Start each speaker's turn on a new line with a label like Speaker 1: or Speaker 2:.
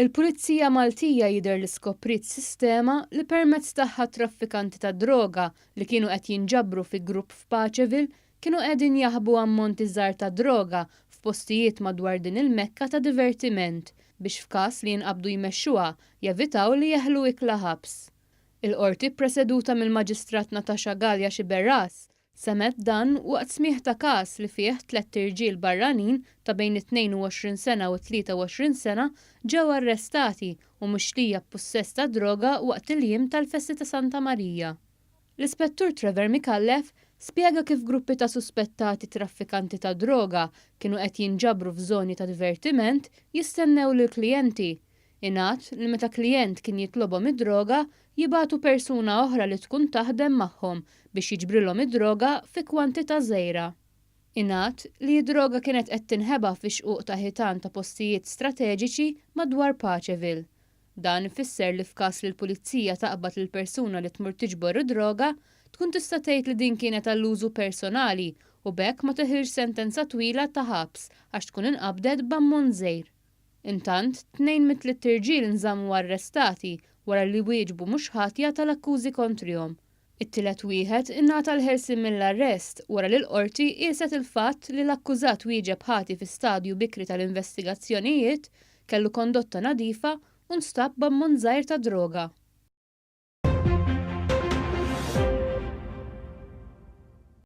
Speaker 1: Il-Pulizija Maltija jidher li skopriet sistema li permezz tagħha traffikanti ta' droga li kienu qed jinġabru fi grupp f'Paċeville kienu qegħdin jaħbu ammonti żgħar ta' droga f'postijiet madwar din il-mekka ta' divertiment biex f'każ li jinqabdu jmexxuha jevitaw li jeħlu ikla ħabs. Il-qorti ppreseduta mill-Maġistrat Natasha Galja Xiberras semet dan waqt smigħ ta' każ li fih 3 irġiel barranin ta' bejn 22 sena u 23 sena ġew arrestati u mixtija b'pussess ta' droga waqt il-jiem tal-Festi ta' Santa Marija. L-Ispettur Trevor Micallef spjega kif gruppi ta' suspettati traffikanti ta' droga kienu qed jinġabru f'żoni ta' divertiment jistennew lil klijenti. Ingħad li meta klijent kien jitlobhom id-droga jibagħtu persuna oħra li tkun taħdem magħhom biex jiġbrilhom id-droga fi kwantità żgħira. Ingħad li d-droga kienet qed tinħeba fi xquq ta' ħitan ta' postijiet strateġiċi madwar Paċeville. Dan ifisser li f'każ li l-pulizija taqbad lill-persuna li tmur tiġbor id-droga tkun tista' tgħid li din kienet għall-użu personali u b'hekk ma teħilx sentenza twila ta' ħabs għax tkun inqabdet b'ammont żgħir. Intant, 2 mit-3 irġiel nżammu arrestati wara li wieġbu mhux ħatja tal-akkużi kontrihom. It-tielet wieħed ingħata l-ħelsien mill-arrest wara li l-qorti qiset il-fatt li l-akkużat wieġeb ħati fi stadju bikri tal-investigazzjonijiet kellu kondotta nadifa u nstab b'ammont żgħir ta' droga.